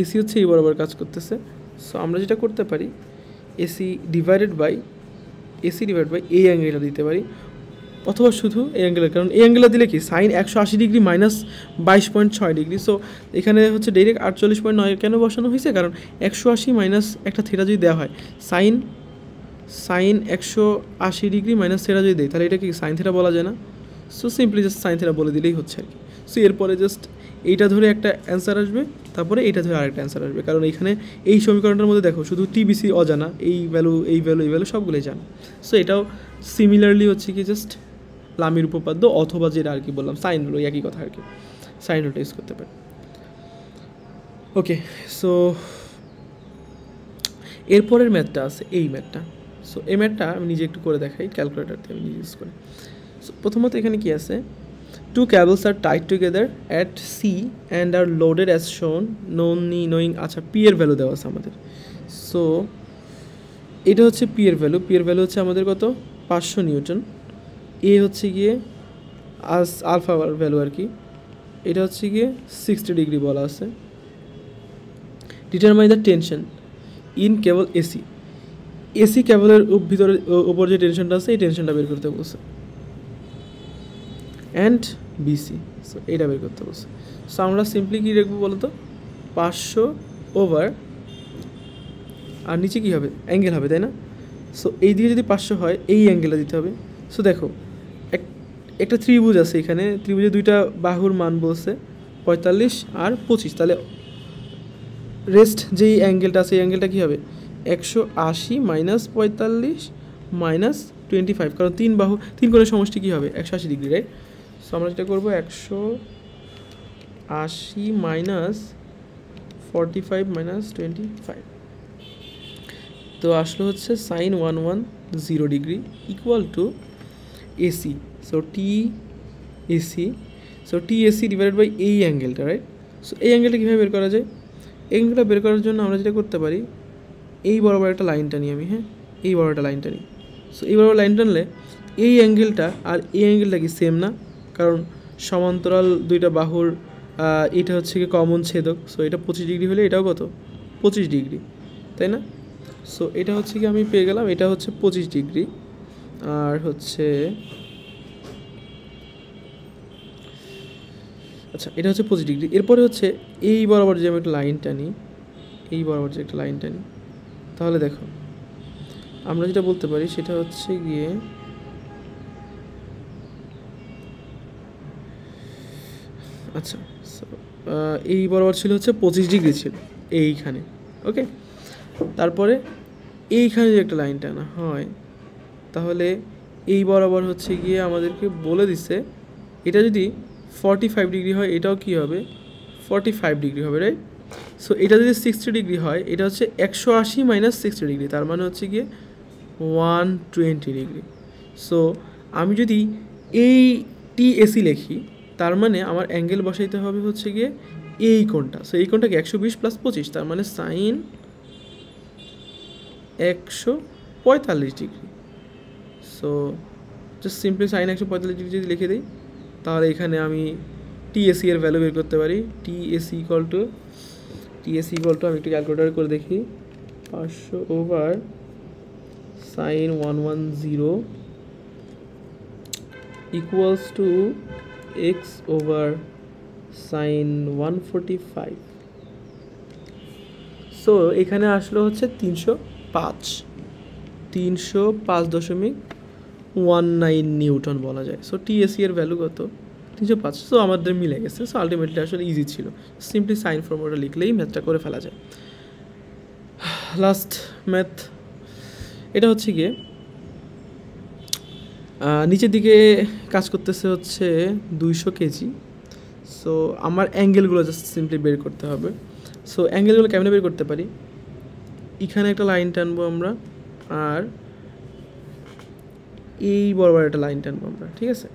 এসি হচ্ছে এই বরাবর কাজ করতেছে। সো আমরা যেটা করতে পারি, এসি ডিভাইড বাই এই অ্যাঙ্গেলটা দিতে পারি, অথবা শুধু এই অ্যাঙ্গেলের, কারণ এই অ্যাঙ্গেলটা দিলে কি sine 180 degree minus 22.6 degree. So এখানে হচ্ছে ডাইরেক্ট 48.9 কেন বসানো হয়েছে, কারণ 180 মাইনাস একটা থিটা যদি দেওয়া হয়, সাইন 180 ডিগ্রি মাইনাস থিটা যদি দেয় তাহলে এটা কি সাইন থিটা বলা যায় না? So simply just sine theta বলে দিলেই হচ্ছে আর কি। সো এরপরে জাস্ট এইটা ধরে একটা অ্যান্সার আসবে, তারপরে এইটা ধরে আরেকটা অ্যান্সার আসবে, কারণ এইখানে এই সমীকরণটার মধ্যে দেখো শুধু টিবিসি অজানা, এই ভ্যালু সবগুলোই জানা। সো এটাও সিমিলারলি হচ্ছে কি জাস্ট লামির উপপাদ্য, অথবা যেটা আর কি বললাম সাইন রুল, একই কথা আর কি, সাইন রুলটা ইউজ করতে পারে। ওকে, সো এরপরের ম্যাথটা আছে এই ম্যাথটা। সো এই ম্যাথটা আমি নিজে একটু করে দেখাই, ক্যালকুলেটারতে আমি নিজে ইউজ করি। সো প্রথমত এখানে কি আছে, two cables are tied together at C and are loaded as shown knowing, আচ্ছা পি এর ভ্যালু দেওয়া আছে আমাদের। সো এটা হচ্ছে পি এর ভ্যালু হচ্ছে আমাদের কত, 500 নিউটন। এ হচ্ছে গিয়ে আলফা ভ্যালু আর কি, এটা হচ্ছে গিয়ে 60 ডিগ্রি বলা আছে। Determine the tension in cable AC কেবলের ভিতরে উপর যে টেনশনটা আছে এই টেনশনটা বের করতে বলছে, অ্যান্ড বিসি, সো এটা বের করতে বলছে। সো আমরা সিম্পলি কী রাখবো বলো তো, 500 ওভার, আর নিচে কী হবে, অ্যাঙ্গেল হবে, তাই না? সো এই দিকে যদি 500 হয় এই অ্যাঙ্গেলটা দিতে হবে। সো দেখো একটা ত্রিভুজ আছে এখানে, ত্রিভুজে দুইটা বাহুর মান বলছে 45 আর 25, তাহলে রেস্ট যেই অ্যাঙ্গেলটা আছে এই অ্যাঙ্গেলটা কী হবে, 180 মাইনাস 45 মাইনাস 25, কারণ তিন কোণের সমষ্টি কী হবে, 180 ডিগ্রি, রাইট? সো আমরা যেটা করবো 180 মাইনাস 45 মাইনাস 25, তো আসলে হচ্ছে sine 110 degree equal to AC. So T AC divided by এই অ্যাঙ্গেলটা, রাইট? সো এই অ্যাঙ্গেলটা কীভাবে বের করা যায়, এই অ্যাঙ্গেলটা বের করার জন্য আমরা যেটা করতে পারি, এই বরাবর একটা লাইনটা নিই আমি, হ্যাঁ এই বরাবর একটা লাইনটা নিই। সো এই বরাবর লাইন টানলে এই অ্যাঙ্গেলটা আর এই অ্যাঙ্গেলটা কি সেম না, কারণ সমান্তরাল দুইটা বাহুর এটা হচ্ছে কি কমন ছেদক। সো এটা 25 ডিগ্রি হলে এটাও কত, 25 ডিগ্রি, তাই না? সো এটা হচ্ছে কি আমি পেয়ে গেলাম, এটা হচ্ছে 25 ডিগ্রি, আর হচ্ছে আচ্ছা এটা হচ্ছে 25 ডিগ্রি। এরপরে হচ্ছে এই বরাবর যে আমি একটা লাইন টানি, তাহলে দেখো আমরা যেটা বলতে পারি সেটা হচ্ছে গিয়ে আচ্ছা এই বরাবর ছিল হচ্ছে 25 ডিগ্রি ছিল এইখানে, ওকে। তারপরে এইখানে যে একটা লাইন টানা হয়, তাহলে এই বরাবর হচ্ছে গিয়ে আমাদেরকে বলে দিচ্ছে এটা যদি 45 ডিগ্রি হয় এটাও কি হবে, 45 ডিগ্রি হবে, রাইট? সো এটা যদি 60 ডিগ্রি হয় এটা হচ্ছে 180 মাইনাস 60 ডিগ্রি, তার মানে হচ্ছে গিয়ে 120 ডিগ্রি। সো আমি যদি এই টিএসি লিখি তার মানে আমার অ্যাঙ্গেল বসাইতে হবে হচ্ছে গিয়ে এই কোণটা। সো এই কোণটাকে 120 প্লাস 25, তার মানে sine 145 degree. So just simply sine 145 degree যদি লিখে দিই তাহলে এখানে আমি টিএসি এর ভ্যালু বের করতে পারি। টিএসি ইকুয়াল টু আমি একটু ক্যালকুলেটার করে দেখি, 500 over sign 110 equals to x over sign 145। So এখানে আসলো হচ্ছে 305.19 নিউটন বলা যায়। সো টিএসি এর ভ্যালু কত, 305। সো আমাদের মিলে গেছে। সো আলটিমেটলি আসলে ইজি ছিল, সিম্পলি সাইন ফর্মুলাটা লিখলেই ম্যাথটা করে ফেলা যায়। লাস্ট ম্যাথ এটা হচ্ছে গিয়ে নিচের দিকে কাজ করতেছে হচ্ছে 200 কেজি। সো আমার অ্যাঙ্গেলগুলো জাস্ট সিম্পলি বের করতে হবে। সো অ্যাঙ্গেলগুলো কেমনে বের করতে পারি, এখানে একটা লাইন টানবো আমরা, আর এই বরাবর একটা লাইন টানবো আমরা, ঠিক আছে।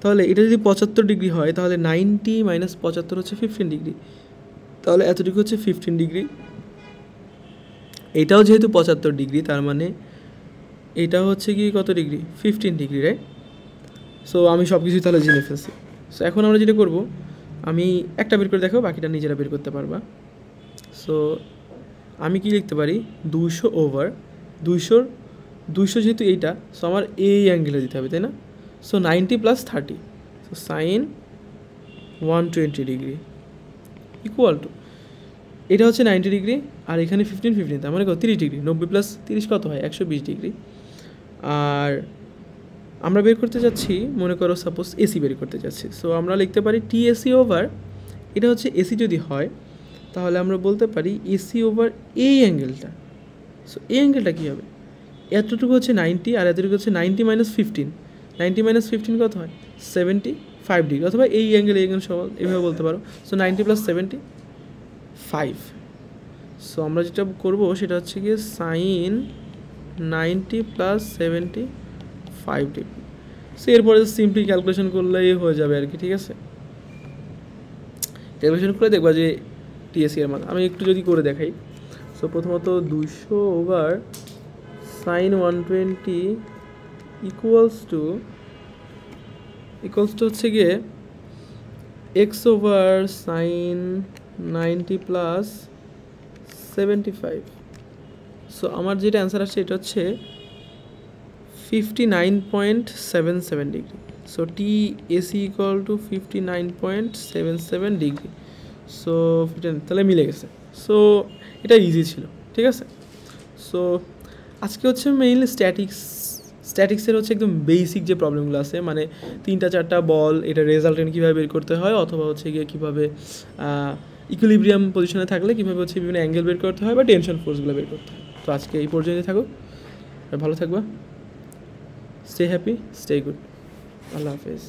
তাহলে এটা যদি 75 ডিগ্রি হয় তাহলে 90 মাইনাস 75 হচ্ছে 15 ডিগ্রি, তাহলে এতটুকু হচ্ছে 15 ডিগ্রি। এটাও যেহেতু 75 ডিগ্রি, তার মানে এটা হচ্ছে কি কত ডিগ্রি, 15 ডিগ্রি, রাইট। সো আমি সব কিছুই তাহলে জেনে ফেলছি। সো এখন আমরা যেটা করব, আমি একটা বের করে দেখো, বাকিটা নিজেরা বের করতে পারবা। সো আমি কি লিখতে পারি, 200 ওভার 200 যেহেতু এইটা, সো আমার এই অ্যাঙ্গেলে দিতে হবে, তাই না। So 90 plus 30, so sine 120 degree equal to, এটা হচ্ছে 90 ডিগ্রি, আর এখানে 15 তার মানে কত, 30 ডিগ্রি। 90 প্লাস 30 কত হয়, 120 ডিগ্রি। আর আমরা বের করতে যাচ্ছি, মনে করো সাপোজ এসি বের করতে যাচ্ছি, সো আমরা লিখতে পারি টিএসি ওভার, এটা হচ্ছে এসি যদি হয় তাহলে আমরা বলতে পারি এসি ওভার এই অ্যাঙ্গেলটা। সো এই অ্যাঙ্গেলটা কী হবে, এতটুকু হচ্ছে 90 আর এতটুকু হচ্ছে 90 মাইনাস 15, 90 মাইনাস 15 কত হয়, 75 ডিগ্রি, অথবা এই অ্যাঙ্গেল সমান এভাবে বলতে পারো। So 90 plus 75। সো আমরা যেটা করবো সেটা হচ্ছে গিয়ে সাইন 90 প্লাস 75 ডিগ্রি। সো এরপরে সিম্পলি ক্যালকুলেশন করলেই হয়ে যাবে আর কি, ঠিক আছে। ক্যালকুলেশন করে দেখবা যে টিএসি এর মান, আমি একটু যদি করে দেখাই। সো প্রথমত 200 ওভার সাইন 120 ইকুয়ালস টু হচ্ছে গিয়ে x over sign 90 plus 75। So আমার যেটা অ্যান্সার আসছে এটা হচ্ছে 59.77 degree. So T AC equal to 59.77 degree. So তাহলে মিলে গেছে। সো এটা ইজি ছিল, ঠিক আছে। সো আজকে হচ্ছে মেইনলি স্ট্যাটিক্সের হচ্ছে একদম বেসিক যে প্রবলেমগুলো আছে, মানে 3-4টা বল, এটা রেজাল্টেন্ট কীভাবে বের করতে হয়, অথবা হচ্ছে গিয়ে কীভাবে ইকুইলিব্রিয়াম পজিশনে থাকলে কীভাবে হচ্ছে বিভিন্ন অ্যাঙ্গেল বের করতে হয় বা টেনশন ফোর্সগুলো বের করতে হয়। তো আজকে এই পর্যন্তই থাকুক, ভালো থাকবা, স্টে হ্যাপি, স্টে গুড, আল্লাহ হাফেজ।